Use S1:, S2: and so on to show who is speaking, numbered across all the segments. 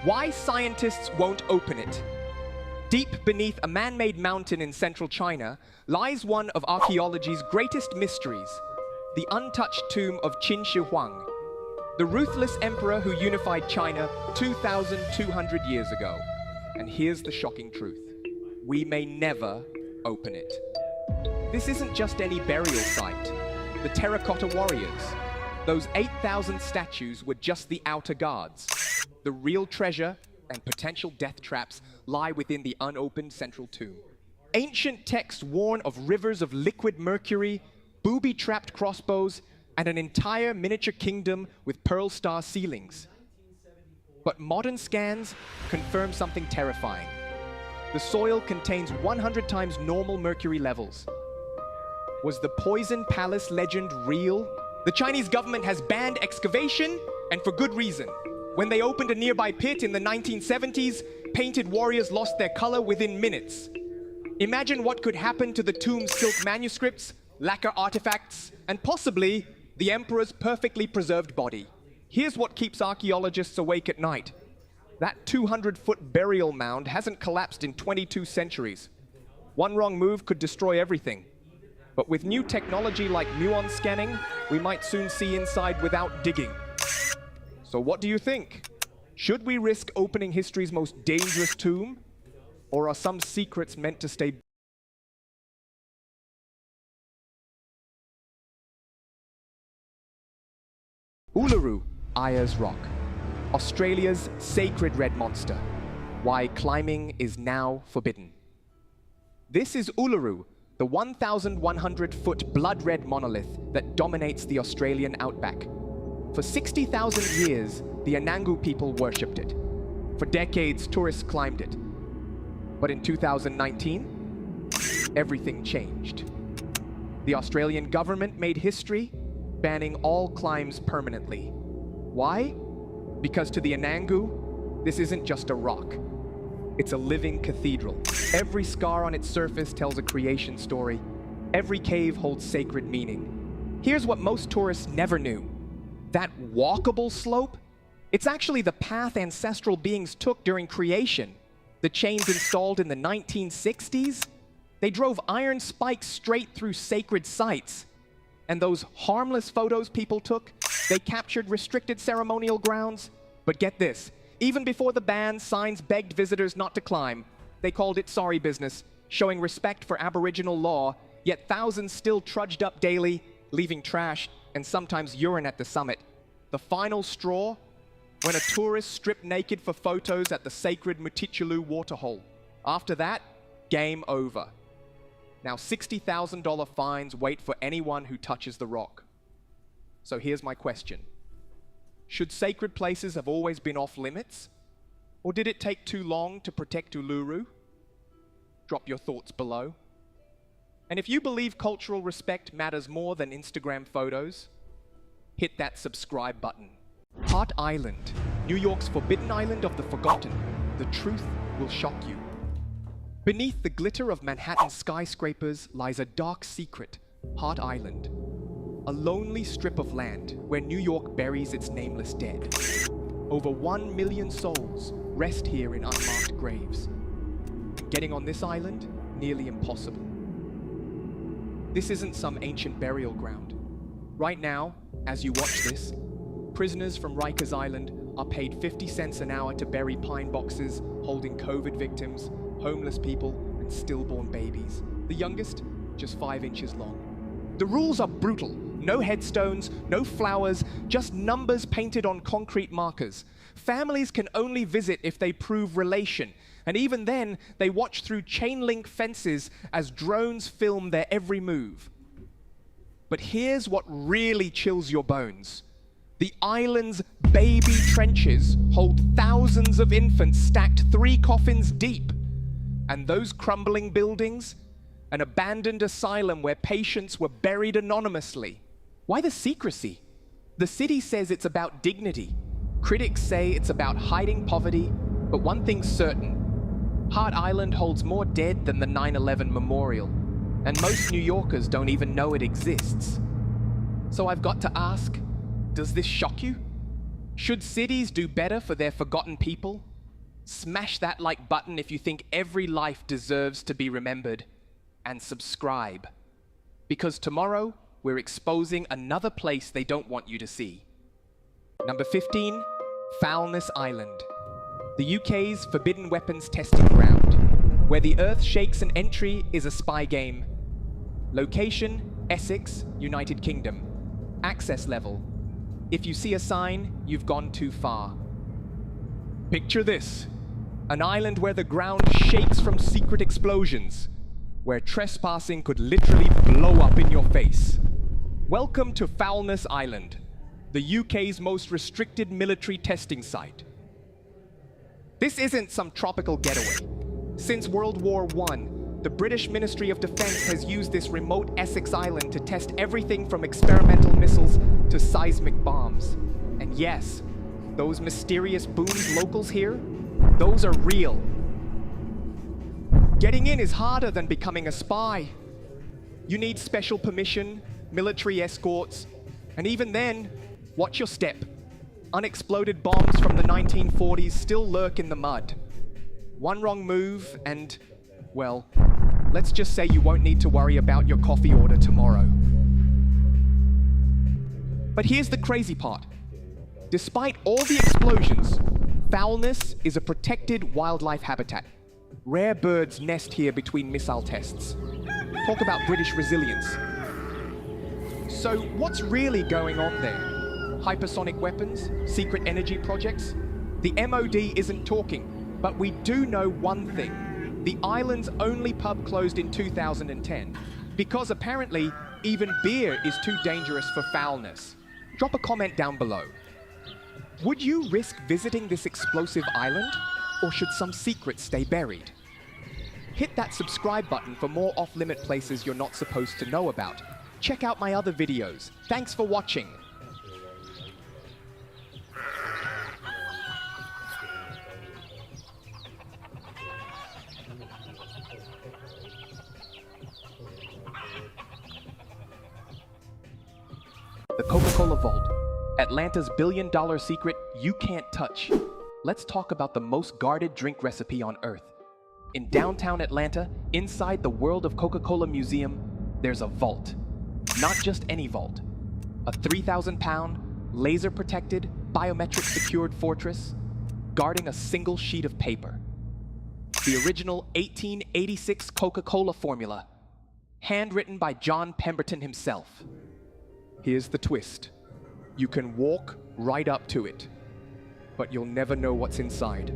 S1: Why scientists won't open it. Deep beneath a man-made mountain in central China lies one of archaeology's greatest mysteries, the untouched tomb of Qin Shi Huang, the ruthless emperor who unified China 2,200 years ago. And here's the shocking truth. We may never open it. This isn't just any burial site. The terracotta warriors, those 8,000 statues were just the outer guards. The real treasure and potential death traps lie within the unopened central tomb. Ancient texts warn of rivers of liquid mercury, booby-trapped crossbows, and an entire miniature kingdom with pearl star ceilings. But modern scans confirm something terrifying. The soil contains 100 times normal mercury levels. Was the Poison Palace legend real? The Chinese government has banned excavation, and for good reason. When they opened a nearby pit in the 1970s, painted warriors lost their color within minutes. Imagine what could happen to the tomb's silk manuscripts, lacquer artifacts, and possibly the emperor's perfectly preserved body. Here's what keeps archaeologists awake at night. That 200-foot burial mound hasn't collapsed in 22 centuries. One wrong move could destroy everything. But with new technology like muon scanning, we might soon see inside without digging. So what do you think? Should we risk opening history's most dangerous tomb? Or are some secrets meant to stay? Uluru, Ayers Rock, Australia's sacred red monster. Why climbing is now forbidden. This is Uluru, the 1,100-foot blood-red monolith that dominates the Australian outback. For 60,000 years, the Anangu people worshipped it. For decades, tourists climbed it. But in 2019, everything changed. The Australian government made history, banning all climbs permanently. Why? Because to the Anangu, this isn't just a rock. It's a living cathedral. Every scar on its surface tells a creation story. Every cave holds sacred meaning. Here's what most tourists never knew. That walkable slope? It's actually the path ancestral beings took during creation. The chains installed in the 1960s? They drove iron spikes straight through sacred sites. And those harmless photos people took, they captured restricted ceremonial grounds. But get this, even before the ban, signs begged visitors not to climb. They called it sorry business, showing respect for Aboriginal law, yet thousands still trudged up daily, leaving trash and sometimes urine at the summit. The final straw? When a tourist stripped naked for photos at the sacred Mutichulu waterhole. After that, game over. Now $60,000 fines wait for anyone who touches the rock. So here's my question. Should sacred places have always been off limits? Or did it take too long to protect Uluru? Drop your thoughts below. And if you believe cultural respect matters more than Instagram photos, hit that subscribe button. Hart Island, New York's forbidden island of the forgotten. The truth will shock you. Beneath the glitter of Manhattan skyscrapers lies a dark secret, Hart Island. A lonely strip of land where New York buries its nameless dead. Over 1 million souls rest here in unmarked graves. Getting on this island, nearly impossible. This isn't some ancient burial ground. Right now, as you watch this, prisoners from Rikers Island are paid 50 cents an hour to bury pine boxes holding COVID victims, homeless people, and stillborn babies. The youngest, just 5 inches long. The rules are brutal. No headstones, no flowers, just numbers painted on concrete markers. Families can only visit if they prove relation, and even then, they watch through chain-link fences as drones film their every move. But here's what really chills your bones. The island's baby trenches hold thousands of infants stacked 3 coffins deep. And those crumbling buildings? An abandoned asylum where patients were buried anonymously. Why the secrecy? The city says it's about dignity. Critics say it's about hiding poverty. But one thing's certain. Hart Island holds more dead than the 9/11 memorial. And most New Yorkers don't even know it exists. So I've got to ask, does this shock you? Should cities do better for their forgotten people? Smash that like button if you think every life deserves to be remembered, and subscribe. Because tomorrow, we're exposing another place they don't want you to see. Number 15, Foulness Island. The UK's forbidden weapons testing ground, where the earth shakes and entry is a spy game. Location, Essex, United Kingdom. Access level. If you see a sign, you've gone too far. Picture this. An island where the ground shakes from secret explosions, where trespassing could literally blow up in your face. Welcome to Foulness Island, the UK's most restricted military testing site. This isn't some tropical getaway. Since World War I, the British Ministry of Defense has used this remote Essex island to test everything from experimental missiles to seismic bombs. And yes, those mysterious booms locals hear, those are real. Getting in is harder than becoming a spy. You need special permission, military escorts, and even then, watch your step. Unexploded bombs from the 1940s still lurk in the mud. One wrong move and, well, let's just say you won't need to worry about your coffee order tomorrow. But here's the crazy part. Despite all the explosions, Foulness is a protected wildlife habitat. Rare birds nest here between missile tests. Talk about British resilience. So what's really going on there? Hypersonic weapons? Secret energy projects? The MOD isn't talking, but we do know one thing. The island's only pub closed in 2010, because apparently even beer is too dangerous for foulness. Drop a comment down below. Would you risk visiting this explosive island, or should some secrets stay buried? Hit that subscribe button for more off-limit places you're not supposed to know about. Check out my other videos. Thanks for watching. The Coca-Cola Vault, Atlanta's billion-dollar secret you can't touch. Let's talk about the most guarded drink recipe on Earth. In downtown Atlanta, inside the World of Coca-Cola Museum, there's a vault. Not just any vault. A 3,000-pound, laser-protected, biometric-secured fortress guarding a single sheet of paper. The original 1886 Coca-Cola formula, handwritten by John Pemberton himself. Here's the twist. You can walk right up to it, but you'll never know what's inside.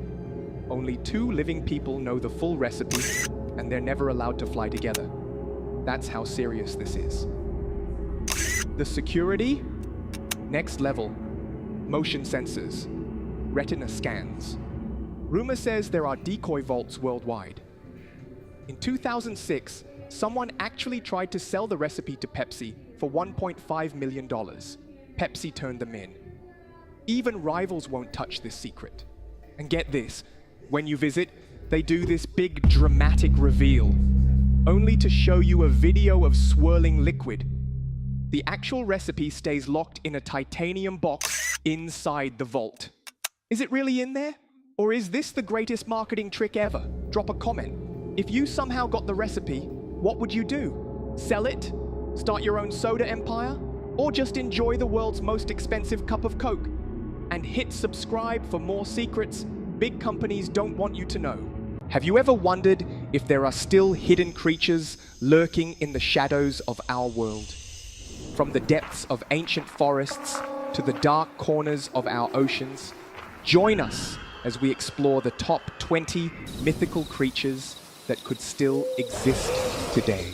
S1: Only 2 living people know the full recipe, and they're never allowed to fly together. That's how serious this is. The security? Next level. Motion sensors. Retina scans. Rumor says there are decoy vaults worldwide. In 2006, someone actually tried to sell the recipe to Pepsi for $1.5 million. Pepsi turned them in. Even rivals won't touch this secret. And get this, when you visit, they do this big dramatic reveal, only to show you a video of swirling liquid. The actual recipe stays locked in a titanium box inside the vault. Is it really in there? Or is this the greatest marketing trick ever? Drop a comment. If you somehow got the recipe, what would you do? Sell it? Start your own soda empire? Or just enjoy the world's most expensive cup of Coke? And hit subscribe for more secrets big companies don't want you to know. Have you ever wondered if there are still hidden creatures lurking in the shadows of our world? From the depths of ancient forests to the dark corners of our oceans, join us as we explore the top 20 mythical creatures that could still exist today.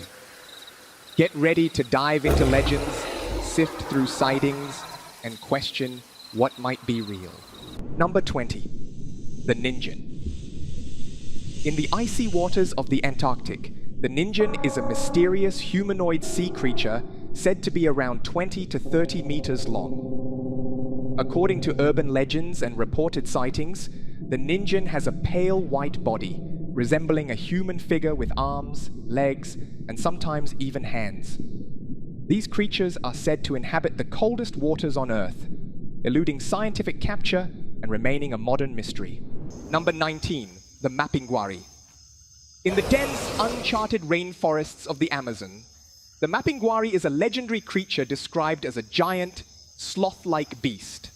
S1: Get ready to dive into legends, sift through sightings, and question what might be real. Number 20, the Ningen. In the icy waters of the Antarctic, the Ningen is a mysterious humanoid sea creature said to be around 20 to 30 meters long. According to urban legends and reported sightings, the Ningen has a pale white body, resembling a human figure with arms, legs, and sometimes even hands. These creatures are said to inhabit the coldest waters on Earth, eluding scientific capture and remaining a modern mystery. Number 19, the Mapinguari. In the dense, uncharted rainforests of the Amazon, the Mapinguari is a legendary creature described as a giant, sloth-like beast.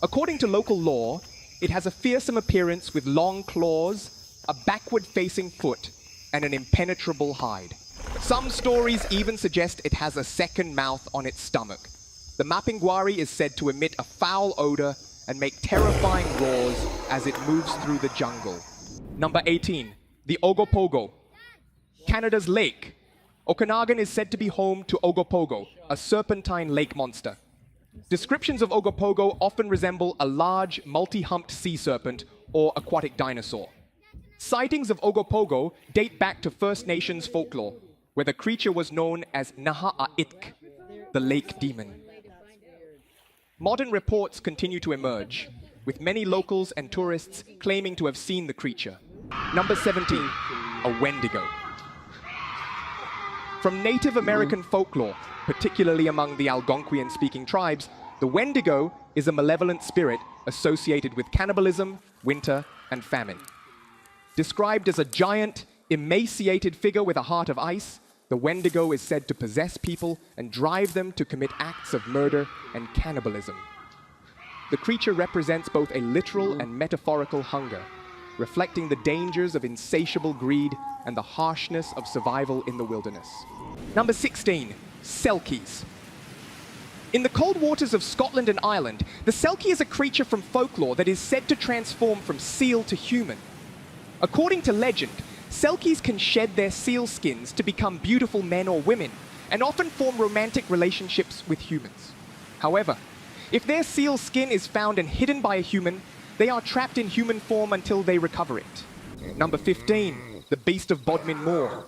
S1: According to local lore, it has a fearsome appearance with long claws, a backward-facing foot, and an impenetrable hide. Some stories even suggest it has a second mouth on its stomach. The Mapinguari is said to emit a foul odor and make terrifying roars as it moves through the jungle. Number 18, the Ogopogo. Canada's lake. Okanagan is said to be home to Ogopogo, a serpentine lake monster. Descriptions of Ogopogo often resemble a large, multi-humped sea serpent or aquatic dinosaur. Sightings of Ogopogo date back to First Nations folklore, where the creature was known as Naha'itk, the lake demon. Modern reports continue to emerge, with many locals and tourists claiming to have seen the creature. Number 17, a Wendigo. From Native American folklore, particularly among the Algonquian-speaking tribes, the Wendigo is a malevolent spirit associated with cannibalism, winter, and famine. Described as a giant, emaciated figure with a heart of ice, the Wendigo is said to possess people and drive them to commit acts of murder and cannibalism. The creature represents both a literal and metaphorical hunger, reflecting the dangers of insatiable greed and the harshness of survival in the wilderness. Number 16, Selkies. In the cold waters of Scotland and Ireland, the Selkie is a creature from folklore that is said to transform from seal to human. According to legend, Selkies can shed their seal skins to become beautiful men or women, and often form romantic relationships with humans. However, if their seal skin is found and hidden by a human, they are trapped in human form until they recover it. Number 15, the Beast of Bodmin Moor.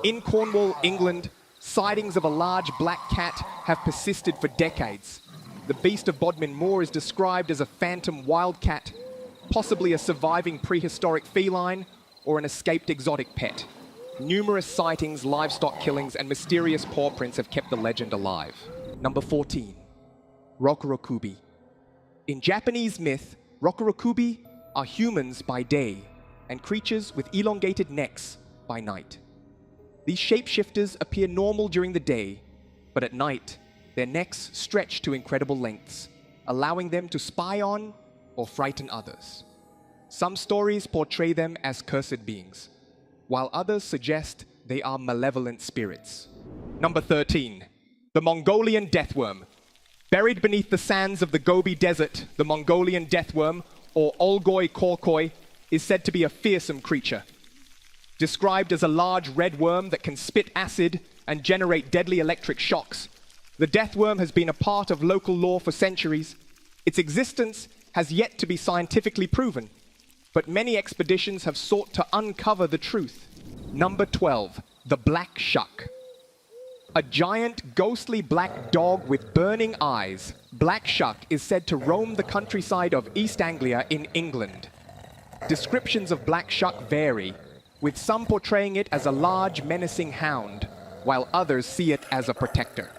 S1: In Cornwall, England, sightings of a large black cat have persisted for decades. The Beast of Bodmin Moor is described as a phantom wildcat, possibly a surviving prehistoric feline, or an escaped exotic pet. Numerous sightings, livestock killings, and mysterious paw prints have kept the legend alive. Number 14, Rokorokubi. In Japanese myth, Rokorokubi are humans by day and creatures with elongated necks by night. These shapeshifters appear normal during the day, but at night, their necks stretch to incredible lengths, allowing them to spy on or frighten others. Some stories portray them as cursed beings, while others suggest they are malevolent spirits. Number 13, the Mongolian deathworm. Buried beneath the sands of the Gobi Desert, the Mongolian deathworm, or Olgoi Korkoi, is said to be a fearsome creature. Described as a large red worm that can spit acid and generate deadly electric shocks, the deathworm has been a part of local lore for centuries. Its existence has yet to be scientifically proven, but many expeditions have sought to uncover the truth. Number 12, the Black Shuck. A giant, ghostly black dog with burning eyes, Black Shuck is said to roam the countryside of East Anglia in England. Descriptions of Black Shuck vary, with some portraying it as a large, menacing hound, while others see it as a protector.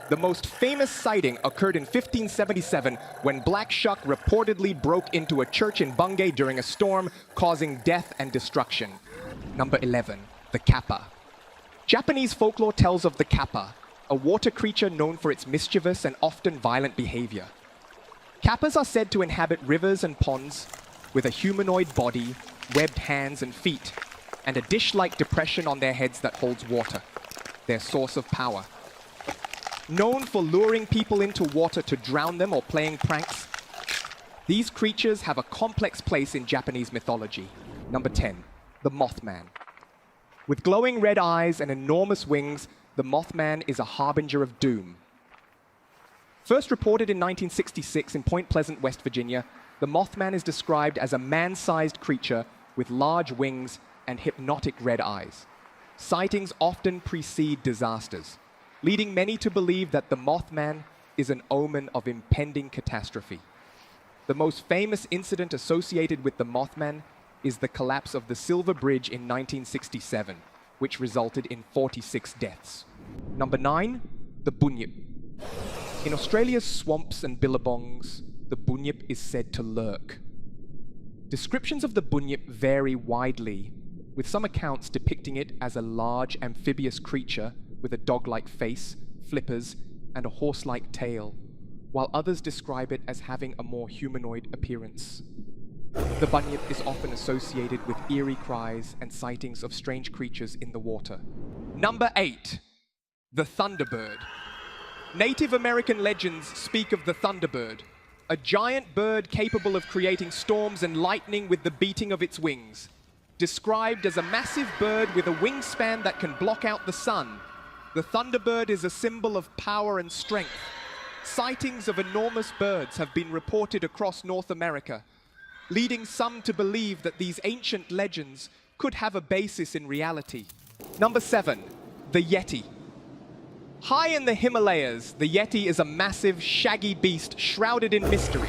S1: The most famous sighting occurred in 1577 when Black Shuck reportedly broke into a church in Bungay during a storm, causing death and destruction. Number 11, the Kappa. Japanese folklore tells of the Kappa, a water creature known for its mischievous and often violent behavior. Kappas are said to inhabit rivers and ponds with a humanoid body, webbed hands and feet, and a dish-like depression on their heads that holds water, their source of power. Known for luring people into water to drown them or playing pranks, these creatures have a complex place in Japanese mythology. Number 10, the Mothman. With glowing red eyes and enormous wings, the Mothman is a harbinger of doom. First reported in 1966 in Point Pleasant, West Virginia, the Mothman is described as a man-sized creature with large wings and hypnotic red eyes. Sightings often precede disasters, leading many to believe that the Mothman is an omen of impending catastrophe. The most famous incident associated with the Mothman is the collapse of the Silver Bridge in 1967, which resulted in 46 deaths. Number 9, the Bunyip. In Australia's swamps and billabongs, the Bunyip is said to lurk. Descriptions of the bunyip vary widely, with some accounts depicting it as a large amphibious creature with a dog-like face, flippers, and a horse-like tail, while others describe it as having a more humanoid appearance. The bunyip is often associated with eerie cries and sightings of strange creatures in the water. Number 8. The Thunderbird. Native American legends speak of the Thunderbird, a giant bird capable of creating storms and lightning with the beating of its wings. Described as a massive bird with a wingspan that can block out the sun, the Thunderbird is a symbol of power and strength. Sightings of enormous birds have been reported across North America, leading some to believe that these ancient legends could have a basis in reality. Number 7. The Yeti. High in the Himalayas, the Yeti is a massive, shaggy beast shrouded in mystery.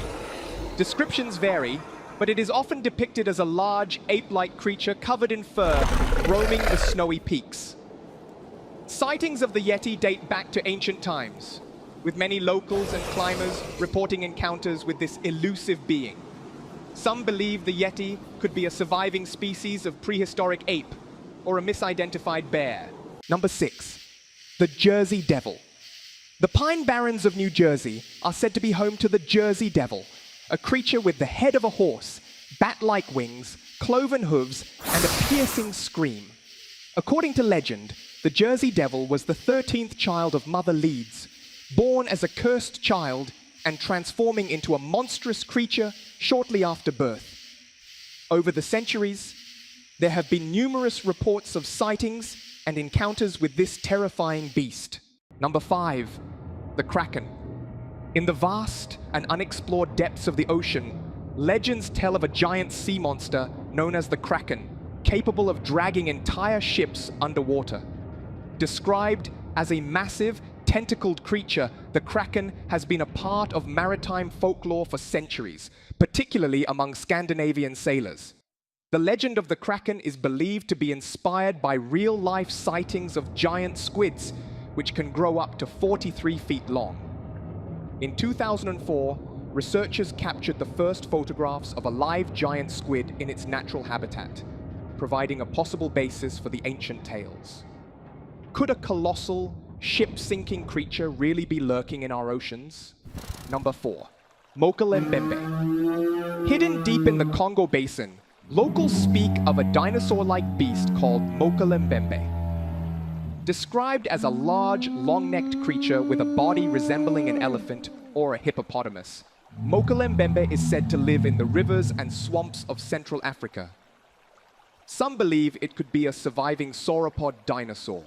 S1: Descriptions vary, but it is often depicted as a large, ape-like creature covered in fur, roaming the snowy peaks. Sightings of the Yeti date back to ancient times, with many locals and climbers reporting encounters with this elusive being. Some believe the Yeti could be a surviving species of prehistoric ape or a misidentified bear. Number 6. The Jersey Devil. The Pine Barrens of New Jersey are said to be home to the Jersey Devil, a creature with the head of a horse, bat-like wings, cloven hooves, and a piercing scream. According to legend, the Jersey Devil was the 13th child of Mother Leeds, born as a cursed child and transforming into a monstrous creature shortly after birth. Over the centuries, there have been numerous reports of sightings and encounters with this terrifying beast. Number 5. The Kraken. In the vast and unexplored depths of the ocean, legends tell of a giant sea monster known as the Kraken, capable of dragging entire ships underwater. Described as a massive, tentacled creature, the Kraken has been a part of maritime folklore for centuries, particularly among Scandinavian sailors. The legend of the Kraken is believed to be inspired by real-life sightings of giant squids, which can grow up to 43 feet long. In 2004, researchers captured the first photographs of a live giant squid in its natural habitat, providing a possible basis for the ancient tales. Could a colossal, ship-sinking creature really be lurking in our oceans? Number 4. Mokalembembe. Hidden deep in the Congo Basin, locals speak of a dinosaur-like beast called Mokalembembe. Described as a large, long-necked creature with a body resembling an elephant or a hippopotamus, Mokalembembe is said to live in the rivers and swamps of Central Africa. Some believe it could be a surviving sauropod dinosaur.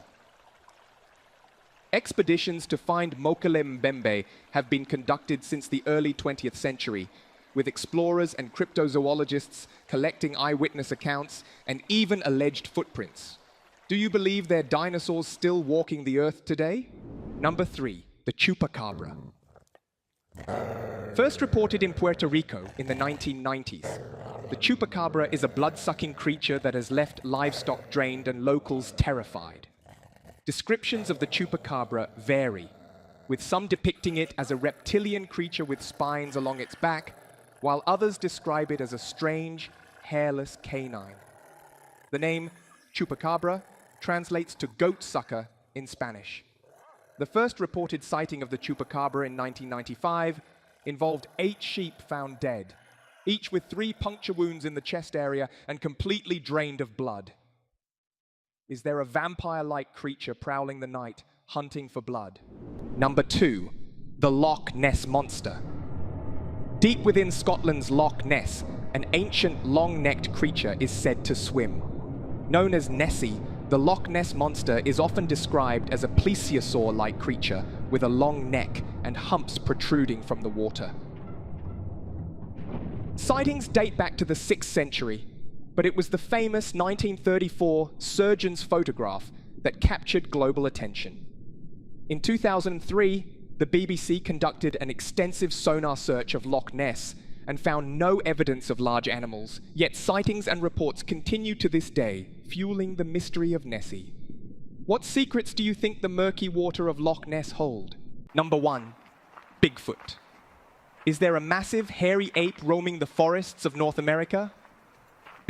S1: Expeditions to find Mokalembembe have been conducted since the early 20th century, with explorers and cryptozoologists collecting eyewitness accounts and even alleged footprints. Do you believe there are dinosaurs still walking the earth today? Number 3. The Chupacabra. First reported in Puerto Rico in the 1990s, the Chupacabra is a blood-sucking creature that has left livestock drained and locals terrified. Descriptions of the Chupacabra vary, with some depicting it as a reptilian creature with spines along its back, while others describe it as a strange, hairless canine. The name Chupacabra translates to goat sucker in Spanish. The first reported sighting of the Chupacabra in 1995 involved 8 sheep found dead, each with 3 puncture wounds in the chest area and completely drained of blood. Is there a vampire-like creature prowling the night, hunting for blood? Number 2. The Loch Ness Monster. Deep within Scotland's Loch Ness, an ancient long-necked creature is said to swim. Known as Nessie, the Loch Ness Monster is often described as a plesiosaur-like creature with a long neck and humps protruding from the water. Sightings date back to the 6th century, but it was the famous 1934 surgeon's photograph that captured global attention. In 2003, the BBC conducted an extensive sonar search of Loch Ness and found no evidence of large animals, yet sightings and reports continue to this day, fueling the mystery of Nessie. What secrets do you think the murky water of Loch Ness hold? Number 1. Bigfoot. Is there a massive, hairy ape roaming the forests of North America?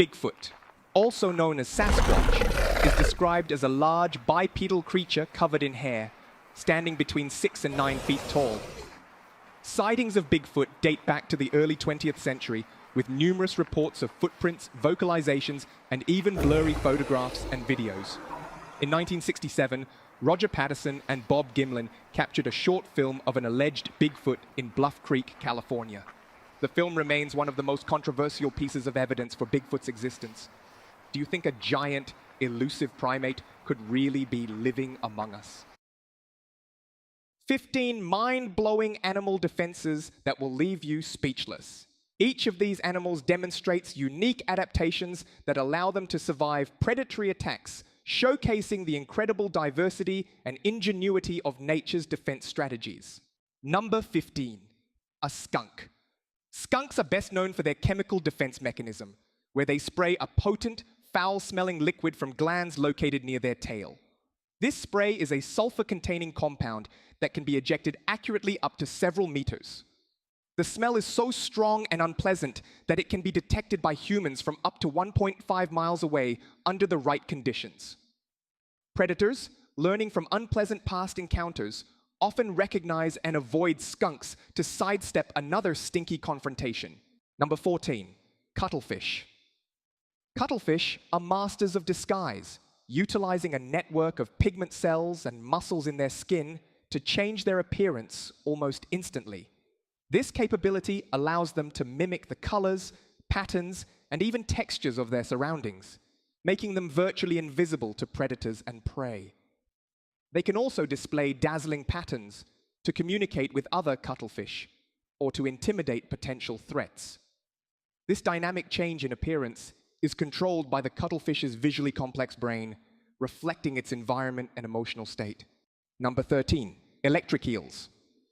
S1: Bigfoot, also known as Sasquatch, is described as a large bipedal creature covered in hair, standing between 6 and 9 feet tall. Sightings of Bigfoot date back to the early 20th century, with numerous reports of footprints, vocalizations, and even blurry photographs and videos. In 1967, Roger Patterson and Bob Gimlin captured a short film of an alleged Bigfoot in Bluff Creek, California. The film remains one of the most controversial pieces of evidence for Bigfoot's existence. Do you think a giant, elusive primate could really be living among us? 15 mind-blowing animal defenses that will leave you speechless. Each of these animals demonstrates unique adaptations that allow them to survive predatory attacks, showcasing the incredible diversity and ingenuity of nature's defense strategies. Number 15, a skunk. Skunks are best known for their chemical defense mechanism, where they spray a potent, foul-smelling liquid from glands located near their tail. This spray is a sulfur-containing compound that can be ejected accurately up to several meters. The smell is so strong and unpleasant that it can be detected by humans from up to 1.5 miles away under the right conditions. Predators, learning from unpleasant past encounters, often recognize and avoid skunks to sidestep another stinky confrontation. Number 14, cuttlefish. Cuttlefish are masters of disguise, utilizing a network of pigment cells and muscles in their skin to change their appearance almost instantly. This capability allows them to mimic the colors, patterns, and even textures of their surroundings, making them virtually invisible to predators and prey. They can also display dazzling patterns to communicate with other cuttlefish or to intimidate potential threats. This dynamic change in appearance is controlled by the cuttlefish's visually complex brain, reflecting its environment and emotional state. Number 13, electric eels.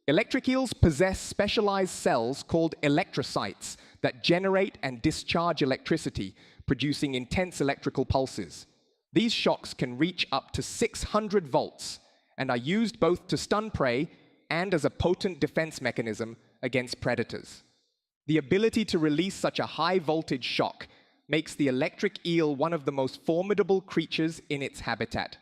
S1: Electric eels possess specialized cells called electrocytes that generate and discharge electricity, producing intense electrical pulses. These shocks can reach up to 600 volts and are used both to stun prey and as a potent defense mechanism against predators. The ability to release such a high-voltage shock makes the electric eel one of the most formidable creatures in its habitat.